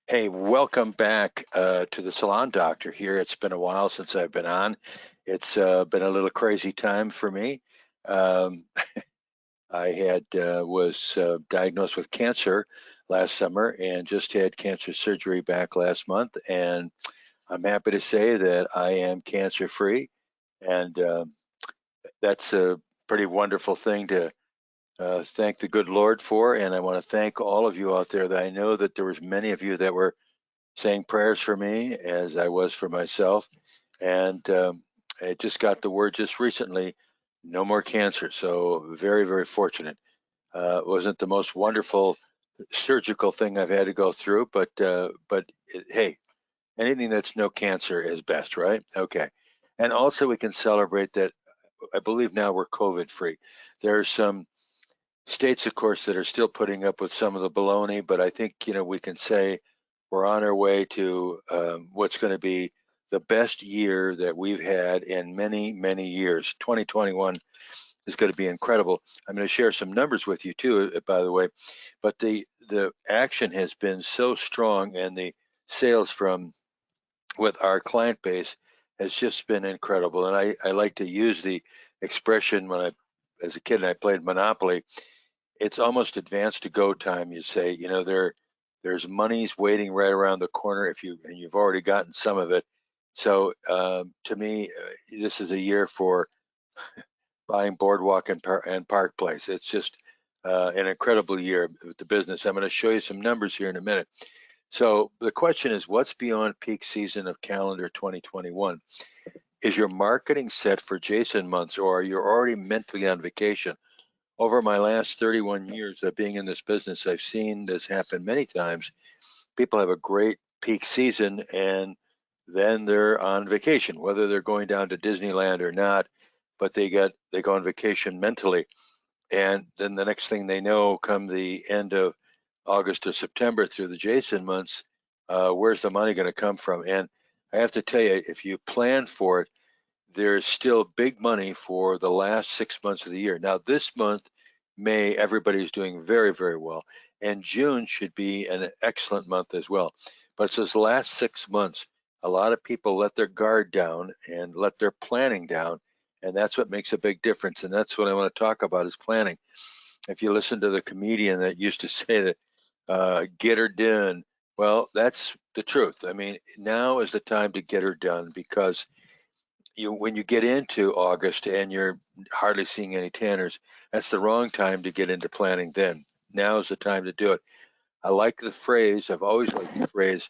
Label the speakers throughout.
Speaker 1: Hey, welcome back to the Salon Doctor here. It's been a while since I've been on. It's been a little crazy time for me. Um, I had was diagnosed with cancer last summer and just had cancer surgery back last month, and I'm happy to say that I am cancer free, and that's a pretty wonderful thing to thank the good Lord for. And I want to thank all of you out there. That I know that there was many of you that were saying prayers for me as I was for myself. And I just got the word just recently, no more cancer. So very, very fortunate. It wasn't the most wonderful surgical thing I've had to go through, but hey, anything that's no cancer is best, right? Okay. And also we can celebrate that I believe now we're COVID free. There are some states, of course, that are still putting up with some of the baloney, but I think, we can say we're on our way to what's going to be the best year that we've had in many, many years. 2021 is going to be incredible. I'm going to share some numbers with you too, by the way, but the action has been so strong, and the sales from with our client base has just been incredible. And I like to use the expression when as a kid, and I played Monopoly, it's almost advanced to go time. You say, there's monies waiting right around the corner and you've already gotten some of it. So to me, this is a year for buying Boardwalk and Park Place. It's just an incredible year with the business. I'm going to show you some numbers here in a minute. So the question is, what's beyond peak season of calendar 2021? Is your marketing set for Jason months, or are you already mentally on vacation? Over my last 31 years of being in this business, I've seen this happen many times. People have a great peak season and then they're on vacation, whether they're going down to Disneyland or not, but they go on vacation mentally. And then the next thing they know, come the end of August or September through the Jason months, where's the money going to come from? And I have to tell you, if you plan for it, there's still big money for the last 6 months of the year. Now, this month, May, everybody's doing very, very well. And June should be an excellent month as well. But it's those last 6 months, a lot of people let their guard down and let their planning down. And that's what makes a big difference. And that's what I want to talk about is planning. If you listen to the comedian that used to say that, get her done, well, that's the truth. I mean, now is the time to get her done, because when you get into August and you're hardly seeing any tanners, that's the wrong time to get into planning then. Now is the time to do it. I like the phrase, I've always liked the phrase,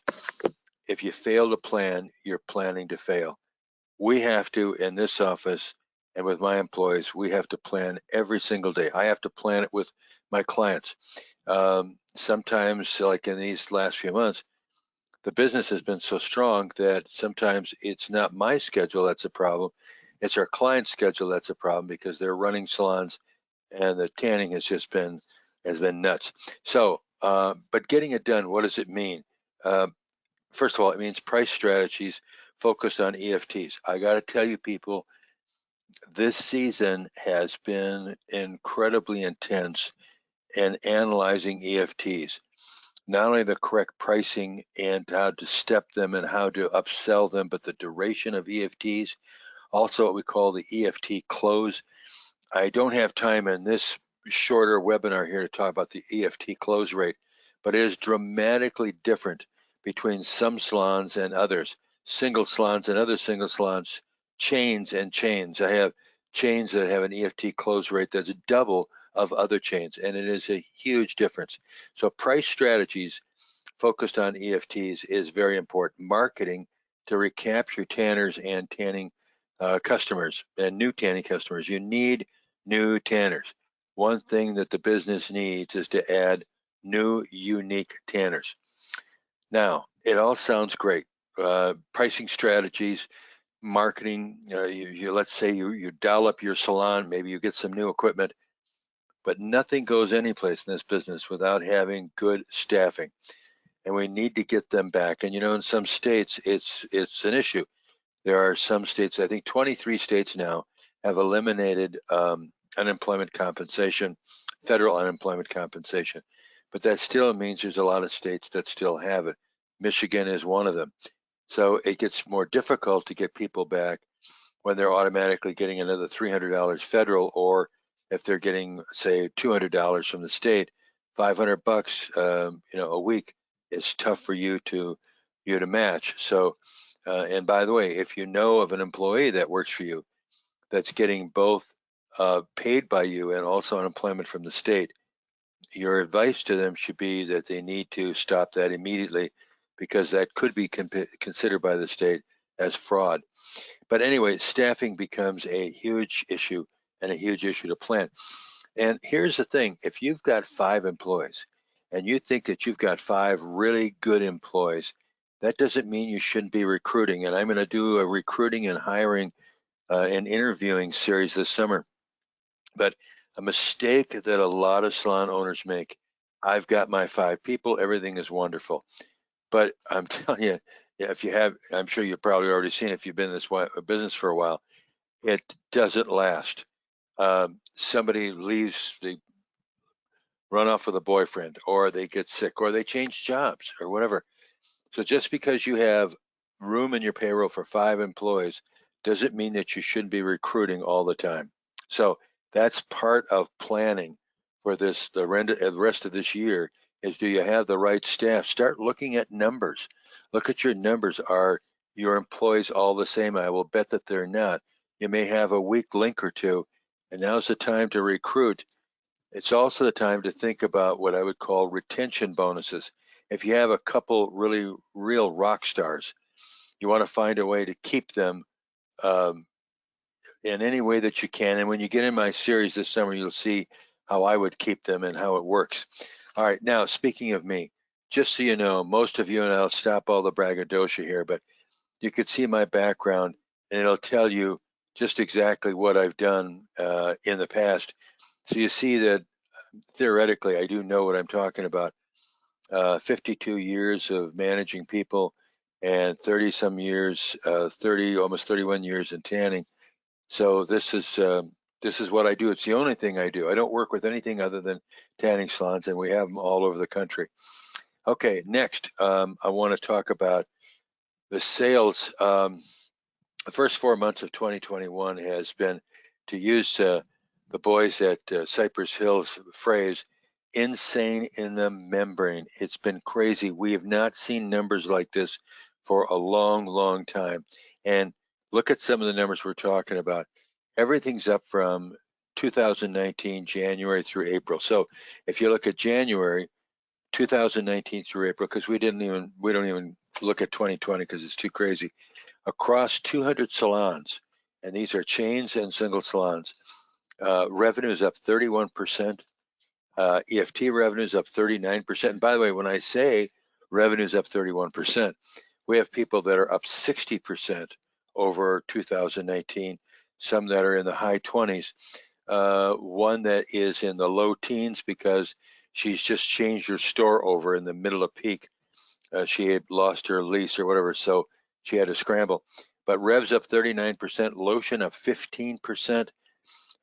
Speaker 1: if you fail to plan, you're planning to fail. We have to, in this office and with my employees, we have to plan every single day. I have to plan it with my clients. Sometimes, like in these last few months, the business has been so strong that sometimes it's not my schedule that's a problem. It's our client's schedule that's a problem, because they're running salons and the tanning has been nuts. So, but getting it done, what does it mean? Uh, First of all, it means price strategies focused on EFTs. I got to tell you, people, this season has been incredibly intense in analyzing EFTs. Not only the correct pricing and how to step them and how to upsell them, but the duration of EFTs, also what we call the EFT close. I don't have time in this shorter webinar here to talk about the EFT close rate, but it is dramatically different between some salons and others, single salons and other single salons, chains and chains. I have chains that have an EFT close rate that's double of other chains, and it is a huge difference. So price strategies focused on EFTs is very important. Marketing to recapture tanners and tanning customers and new tanning customers. You need new tanners. One thing that the business needs is to add new, unique tanners. Now, it all sounds great. Pricing strategies, marketing, let's say you dial up your salon, maybe you get some new equipment, but nothing goes anyplace in this business without having good staffing. And we need to get them back. And in some states, it's an issue. There are some states, I think 23 states now, have eliminated unemployment compensation, federal unemployment compensation. But that still means there's a lot of states that still have it. Michigan is one of them. So it gets more difficult to get people back when they're automatically getting another $300 federal, or if they're getting, say, $200 from the state, $500, a week is tough for you to match. So, and by the way, if you know of an employee that works for you that's getting both paid by you and also unemployment from the state, your advice to them should be that they need to stop that immediately, because that could be considered by the state as fraud. But anyway, staffing becomes a huge issue, and a huge issue to plan. And here's the thing, if you've got 5 employees and you think that you've got 5 really good employees, that doesn't mean you shouldn't be recruiting. And I'm going to do a recruiting and hiring and interviewing series this summer. But a mistake that a lot of salon owners make, I've got my 5 people, everything is wonderful. But I'm telling you, if you have, I'm sure you've probably already seen, if you've been in this business for a while, it doesn't last. Somebody leaves, they run off with a boyfriend, or they get sick, or they change jobs, or whatever. So just because you have room in your payroll for 5 employees doesn't mean that you shouldn't be recruiting all the time. So that's part of planning for this, the rest of this year, is do you have the right staff? Start looking at numbers. Look at your numbers. Are your employees all the same? I will bet that they're not. You may have a weak link or two, and now's the time to recruit. It's also the time to think about what I would call retention bonuses. If you have a couple really real rock stars, you want to find a way to keep them in any way that you can. And when you get in my series this summer, you'll see how I would keep them and how it works. All right, now speaking of me, just so you know, most of you, and I'll stop all the braggadocio here, but you could see my background and it'll tell you just exactly what I've done in the past. So you see that theoretically, I do know what I'm talking about. 52 years of managing people, and 30 some years, almost 31 years in tanning. So this is what I do. It's the only thing I do. I don't work with anything other than tanning salons, and we have them all over the country. Okay, next, I want to talk about the sales. The first 4 months of 2021 has been, to use the boys at Cypress Hill's phrase, insane in the membrane. It's been crazy. We have not seen numbers like this for a long, long time. And look at some of the numbers we're talking about. Everything's up from 2019, January through April. So if you look at January 2019 through April, because we don't even look at 2020 because it's too crazy, across 200 salons, and these are chains and single salons, revenue is up 31%. EFT revenue is up 39%. And by the way, when I say revenue is up 31%, we have people that are up 60% over 2019, some that are in the high 20s, one that is in the low teens because she's just changed her store over in the middle of peak. She had lost her lease or whatever, so she had to scramble. But revs up 39%, lotion up 15%,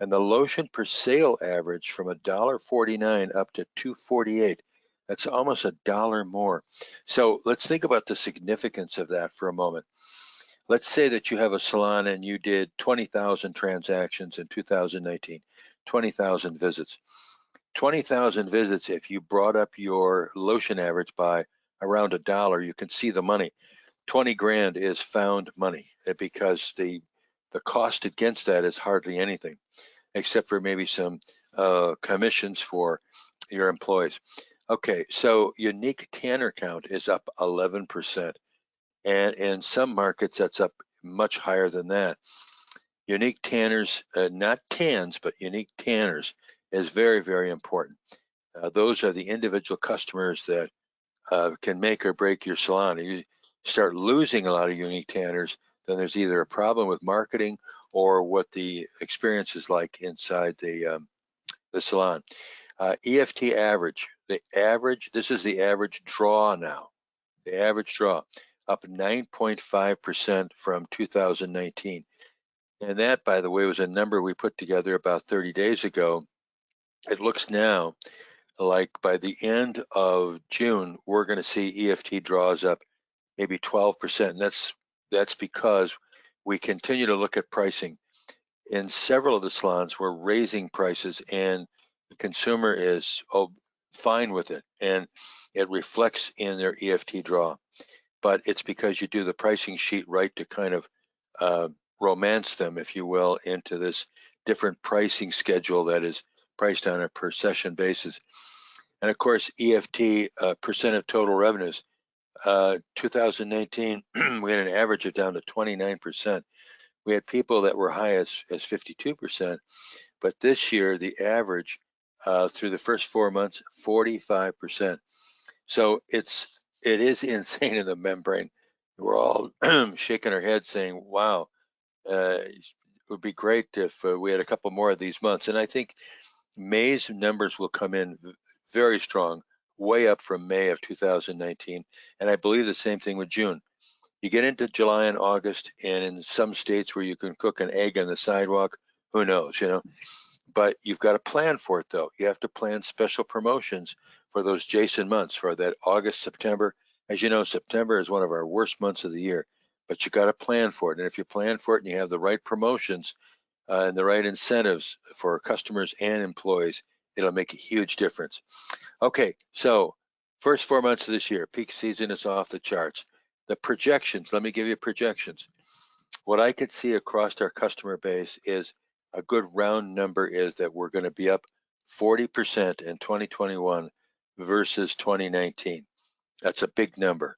Speaker 1: and the lotion per sale average from $1.49 up to $2.48. That's almost $1 more. So let's think about the significance of that for a moment. Let's say that you have a salon and you did 20,000 transactions in 2019, 20,000 visits. 20,000 visits, if you brought up your lotion average by around $1, you can see the money. 20 grand is found money, because the cost against that is hardly anything, except for maybe some commissions for your employees. Okay, so unique tanner count is up 11%. And in some markets, that's up much higher than that. Unique tanners, not tans, but unique tanners is very, very important. Those are the individual customers that can make or break your salon. If you start losing a lot of unique tanners, then there's either a problem with marketing or what the experience is like inside the salon. EFT average, this is the average draw now. The average draw up 9.5% from 2019. And that, by the way, was a number we put together about 30 days ago. It looks now like by the end of June, we're going to see EFT draws up maybe 12%. And that's because we continue to look at pricing. In several of the salons, we're raising prices, and the consumer is fine with it, and it reflects in their EFT draw. But it's because you do the pricing sheet right to kind of romance them, if you will, into this different pricing schedule that is priced on a per session basis. And of course, EFT percent of total revenues. 2019, we had an average of down to 29%. We had people that were high as 52%, but this year the average through the first 4 months, 45%. So it is insane in the membrane. We're all shaking our heads saying, wow, it would be great if we had a couple more of these months. And I think May's numbers will come in very strong, way up from May of 2019. And I believe the same thing with June. You get into July and August, and in some states where you can cook an egg on the sidewalk, who knows, But you've got to plan for it, though. You have to plan special promotions for those Jason months, for that August, September. As you know, September is one of our worst months of the year, but you got to plan for it. And if you plan for it and you have the right promotions and the right incentives for customers and employees, it'll make a huge difference. Okay, so first 4 months of this year, peak season is off the charts. The projections, let me give you projections. What I could see across our customer base is a good round number is that we're going to be up 40% in 2021 versus 2019. That's a big number,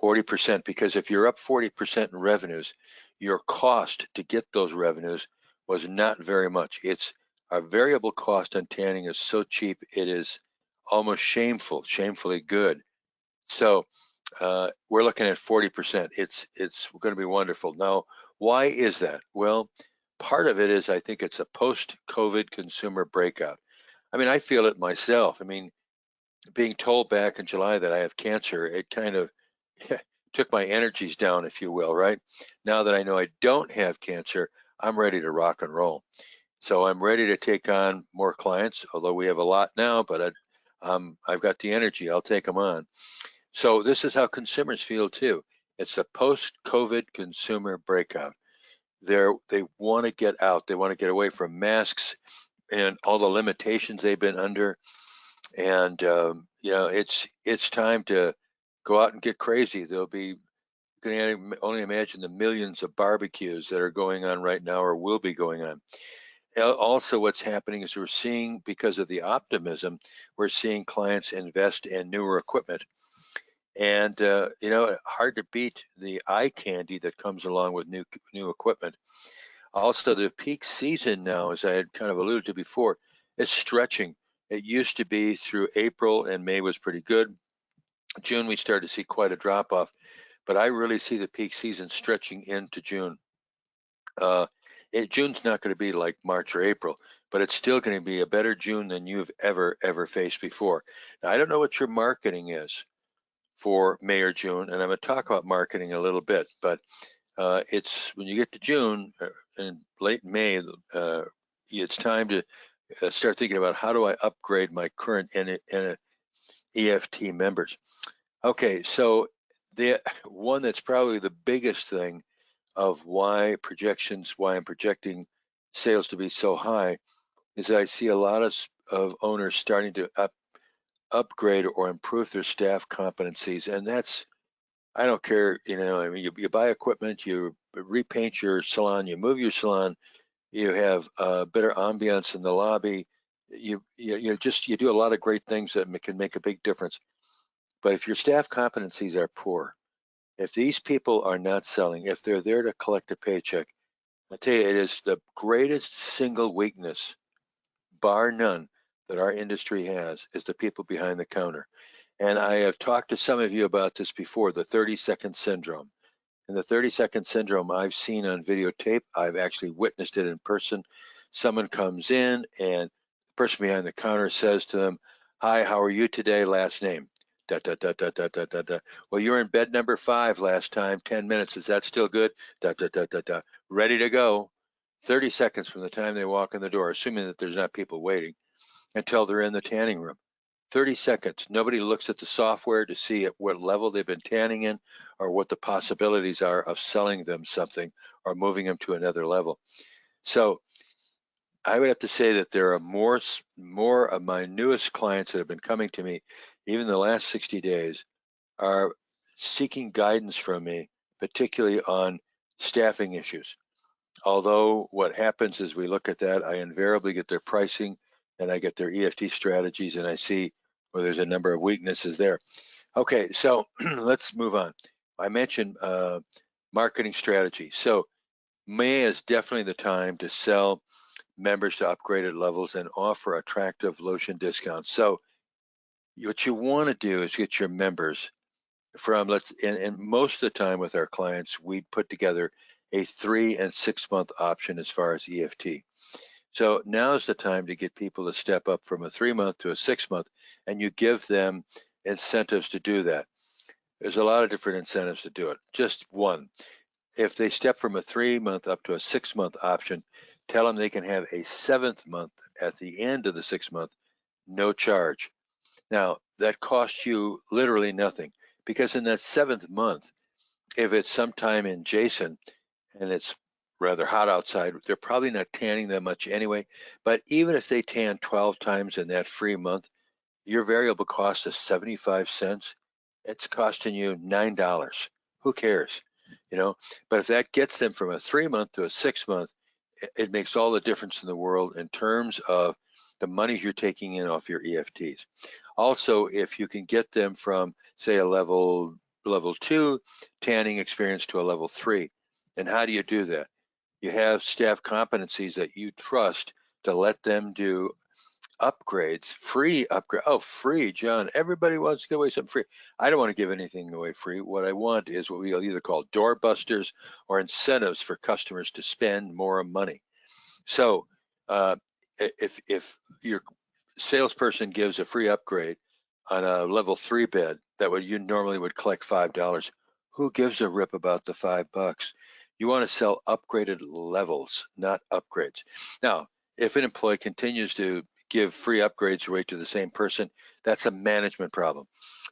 Speaker 1: 40%, because if you're up 40% in revenues, your cost to get those revenues was not very much. It's our variable cost on tanning is so cheap, it is almost shamefully good. So we're looking at 40%. It's going to be wonderful. Now, why is that? Well, part of it is I think it's a post-COVID consumer breakout. I mean, I feel it myself. I mean, being told back in July that I have cancer, it kind of took my energies down, if you will, right? Now that I know I don't have cancer, I'm ready to rock and roll. So I'm ready to take on more clients, although we have a lot now, but I've got the energy. I'll take them on. So this is how consumers feel too. It's a post-COVID consumer breakout. They want to get out. They want to get away from masks and all the limitations they've been under. And it's time to go out and get crazy. There'll be, you can only imagine the millions of barbecues that are going on right now or will be going on. Also, what's happening is we're seeing, because of the optimism, we're seeing clients invest in newer equipment. And hard to beat the eye candy that comes along with new equipment. Also, the peak season now, as I had kind of alluded to before, is stretching. It used to be through April, and May was pretty good. June, we started to see quite a drop off, but I really see the peak season stretching into June. June's not going to be like March or April, but it's still going to be a better June than you've ever faced before. Now, I don't know what your marketing is for May or June, and I'm going to talk about marketing a little bit, but it's when you get to June and late May, it's time to start thinking about how do I upgrade my current EFT members. Okay, so the one that's probably the biggest thing of why I'm projecting sales to be so high is that I see a lot of owners starting to upgrade or improve their staff competencies. And that's, I don't care, I mean, you buy equipment, you repaint your salon, you move your salon, you have better ambiance in the lobby, you do a lot of great things that can make a big difference. But if your staff competencies are poor, if these people are not selling, if they're there to collect a paycheck, I tell you, it is the greatest single weakness, bar none, that our industry has, is the people behind the counter. And I have talked to some of you about this before, the 30-second syndrome. And the 30-second syndrome I've seen on videotape. I've actually witnessed it in person. Someone comes in and the person behind the counter says to them, "Hi, how are you today? Last name." Da, da, da, da, da, da, da, da. "Well, you were in bed number 5 last time, 10 minutes. Is that still good? Da, da, da, da, da. Ready to go." 30 seconds from the time they walk in the door, assuming that there's not people waiting, until they're in the tanning room. 30 seconds. Nobody looks at the software to see at what level they've been tanning in or what the possibilities are of selling them something or moving them to another level. So I would have to say that there are more of my newest clients that have been coming to me, even the last 60 days, are seeking guidance from me, particularly on staffing issues. Although what happens is we look at that, I invariably get their pricing and I get their EFT strategies and I see where there's a number of weaknesses there. Okay, so let's move on. I mentioned marketing strategy. So May is definitely the time to sell members to upgraded levels and offer attractive lotion discounts. So what you want to do is get your members from and most of the time with our clients, we put together a 3 and 6 month option as far as EFT. So now is the time to get people to step up from a 3 month to a 6 month, and you give them incentives to do that. There's a lot of different incentives to do it. Just one, if they step from a 3 month up to a 6 month option, tell them they can have a 7th month at the end of the 6 month, no charge. Now, that costs you literally nothing because in that 7th month, if it's sometime in Jason and it's rather hot outside, they're probably not tanning that much anyway. But even if they tan 12 times in that free month, your variable cost is 75 cents. It's costing you $9. Who cares? You know, but if that gets them from a 3 month to a 6 month, it makes all the difference in the world in terms of the money you're taking in off your EFTs. Also, if you can get them from, say, a level 2 tanning experience to a level 3, and how do you do that? You have staff competencies that you trust to let them do upgrades, free upgrade. Oh, free, John. Everybody wants to give away something free. I don't want to give anything away free. What I want is what we'll either call door busters or incentives for customers to spend more money. So if your salesperson gives a free upgrade on a level 3 bed that you normally would collect $5, who gives a rip about the $5? You want to sell upgraded levels, not upgrades. Now, if an employee continues to give free upgrades away to the same person, that's a management problem.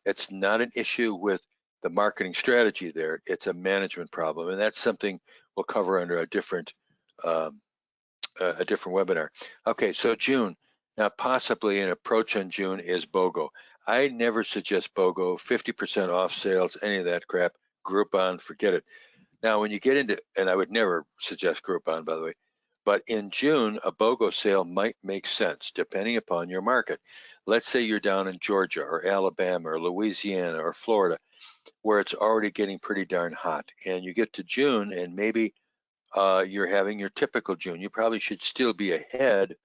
Speaker 1: It's not an issue with the marketing strategy there. It's a management problem, and that's something we'll cover under a different webinar. Okay, so June. Now, possibly an approach on June is BOGO. I never suggest BOGO, 50% off sales, any of that crap. Groupon, forget it. Now, when you get into, and I would never suggest Groupon, by the way, but in June, a BOGO sale might make sense depending upon your market. Let's say you're down in Georgia or Alabama or Louisiana or Florida, where it's already getting pretty darn hot. And you get to June and maybe you're having your typical June. You probably should still be ahead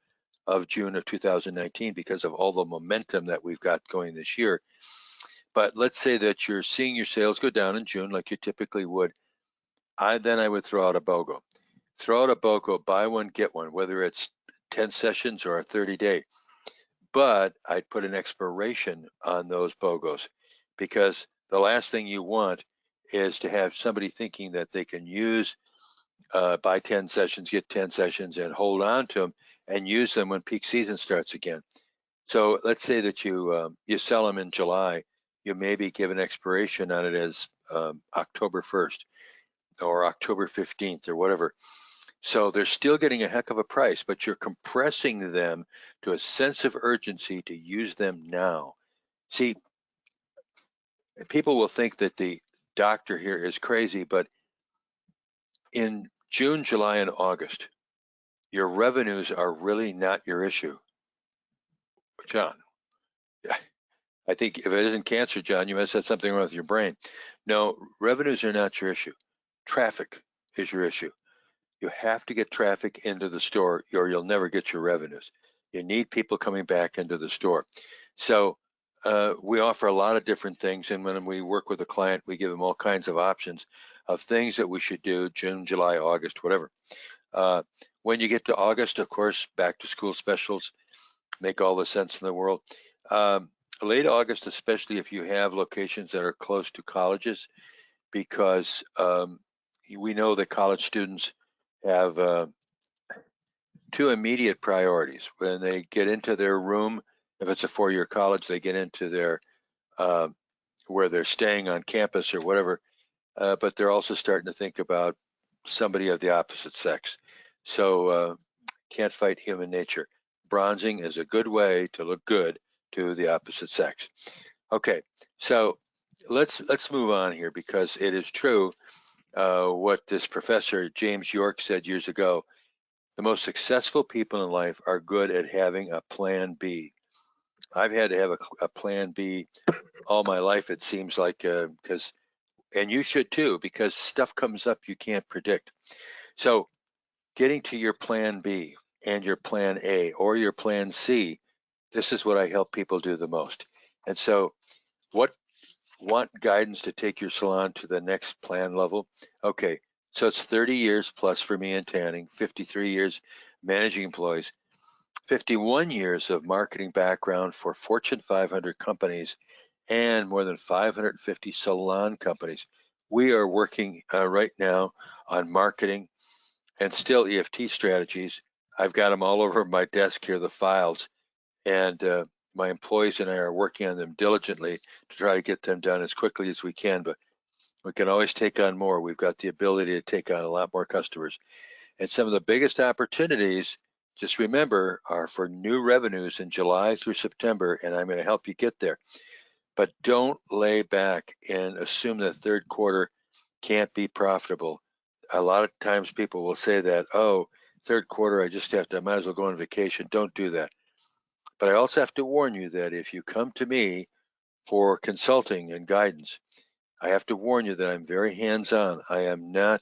Speaker 1: of June of 2019 because of all the momentum that we've got going this year. But let's say that you're seeing your sales go down in June like you typically would. Then I would throw out a BOGO. Throw out a BOGO, buy one, get one, whether it's 10 sessions or a 30-day. But I'd put an expiration on those BOGOs because the last thing you want is to have somebody thinking that they can use buy 10 sessions, get 10 sessions, and hold on to them and use them when peak season starts again. So let's say that you sell them in July, you maybe give an expiration on it as October 1st or October 15th or whatever. So they're still getting a heck of a price, but you're compressing them to a sense of urgency to use them now. See, people will think that the doctor here is crazy, but in June, July, and August, your revenues are really not your issue. John, I think if it isn't cancer, John, you must have something wrong with your brain. No, revenues are not your issue. Traffic is your issue. You have to get traffic into the store or you'll never get your revenues. You need people coming back into the store. So we offer a lot of different things, and when we work with a client, we give them all kinds of options of things that we should do, June, July, August, whatever. When you get to August, of course, back to school specials make all the sense in the world. Late August, especially if you have locations that are close to colleges, because we know that college students have two immediate priorities. When they get into their room If it's a 4-year college, they get into their where they're staying on campus or whatever, but they're also starting to think about somebody of the opposite sex. So can't fight human nature. Bronzing is a good way to look good to the opposite sex. Okay, so let's move on here, because it is true what this professor James York said years ago. The most successful people in life are good at having a plan B. I've had to have a plan B all my life, it seems like, because, and you should too, because stuff comes up you can't predict. So getting to your plan B and your plan A or your plan C, this is what I help people do the most. And so want guidance to take your salon to the next plan level? Okay, so it's 30 years plus for me in tanning, 53 years managing employees, 51 years of marketing background for Fortune 500 companies and more than 550 salon companies. We are working right now on marketing and still EFT strategies. I've got them all over my desk here, the files, and my employees and I are working on them diligently to try to get them done as quickly as we can, but we can always take on more. We've got the ability to take on a lot more customers. And some of the biggest opportunities, just remember, are for new revenues in July through September, and I'm going to help you get there. But don't lay back and assume that third quarter can't be profitable. A lot of times people will say that, oh, third quarter, I might as well go on vacation. Don't do that. But I also have to warn you that if you come to me for consulting and guidance, I have to warn you that I'm very hands-on. I am not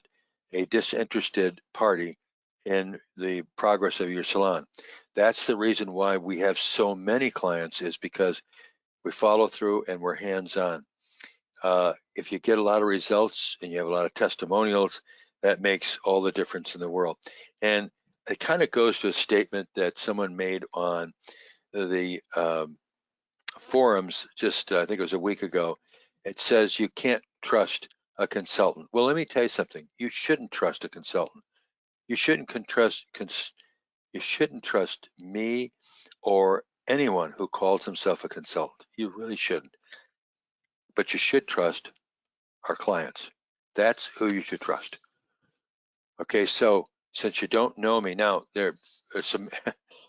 Speaker 1: a disinterested party in the progress of your salon. That's the reason why we have so many clients, is because we follow through and we're hands-on. If you get a lot of results and you have a lot of testimonials, that makes all the difference in the world. And it kind of goes to a statement that someone made on the forums just, I think it was a week ago. It says you can't trust a consultant. Well, let me tell you something. You shouldn't trust a consultant. You shouldn't you shouldn't trust me or anyone who calls himself a consultant. You really shouldn't. But you should trust our clients. That's who you should trust. Okay, so since you don't know me now, there's some,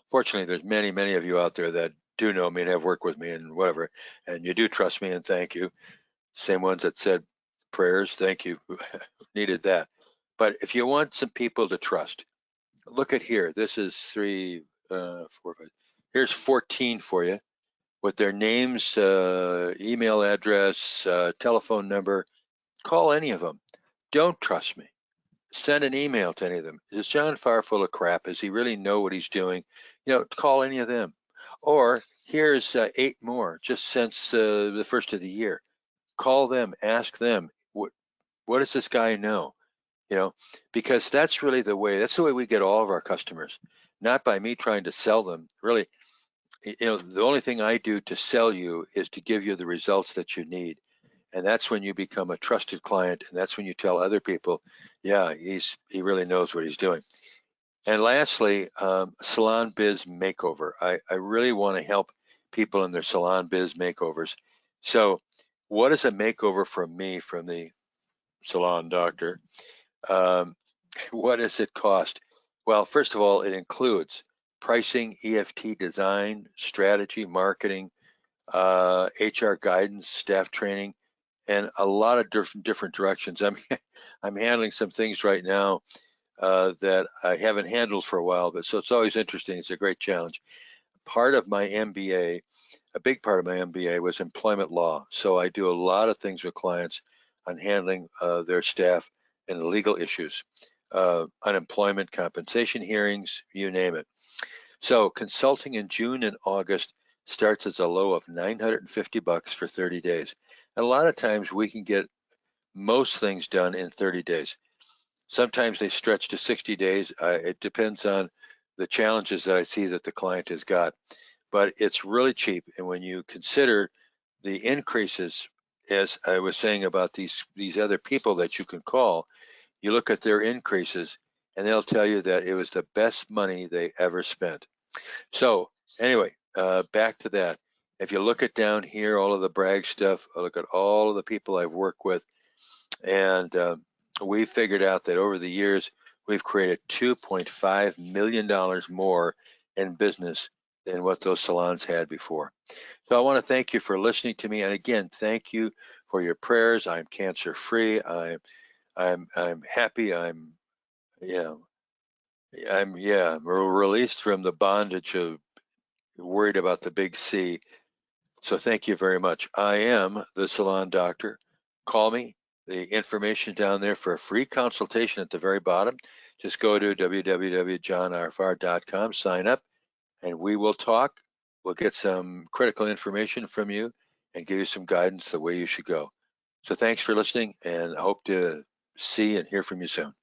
Speaker 1: fortunately, there's many of you out there that do know me and have worked with me and whatever, and you do trust me, and thank you. Same ones that said prayers, thank you, needed that. But if you want some people to trust, look at here. This is 3, 4, 5. Here's 14 for you with their names, email address, telephone number. Call any of them. Don't trust me. Send an email to any of them. Is John Farr full of crap? Does he really know what he's doing? Call any of them. Or here's 8 more just since the first of the year. Call them, ask them, what does this guy know? Because that's really that's the way we get all of our customers, not by me trying to sell them. Really, the only thing I do to sell you is to give you the results that you need. And that's when you become a trusted client, and that's when you tell other people, yeah, he really knows what he's doing. And lastly, salon biz makeover. I really want to help people in their salon biz makeovers. So what is a makeover from me, from the salon doctor? What does it cost? Well, first of all, it includes pricing, EFT design, strategy, marketing, HR guidance, staff training, and a lot of different directions. I'm handling some things right now that I haven't handled for a while, but so it's always interesting. It's a great challenge. Part of my MBA, a big part of my MBA, was employment law. So I do a lot of things with clients on handling their staff and legal issues, unemployment compensation hearings, you name it. So consulting in June and August starts as a low of $950 for 30 days. And a lot of times we can get most things done in 30 days. Sometimes they stretch to 60 days. It depends on the challenges that I see that the client has got. But it's really cheap. And when you consider the increases, as I was saying about these other people that you can call, you look at their increases and they'll tell you that it was the best money they ever spent. So anyway, back to that. If you look at down here, all of the brag stuff, look at all of the people I've worked with, and we figured out that over the years, we've created $2.5 million more in business than what those salons had before. So I want to thank you for listening to me. And again, thank you for your prayers. I'm cancer free. I'm happy. Yeah, I'm released from the bondage of worried about the big C. So thank you very much. I am the Salon Doctor. Call me. The information down there for a free consultation at the very bottom. Just go to www.johnrfr.com, sign up, and we will talk. We'll get some critical information from you and give you some guidance the way you should go. So thanks for listening, and I hope to see and hear from you soon.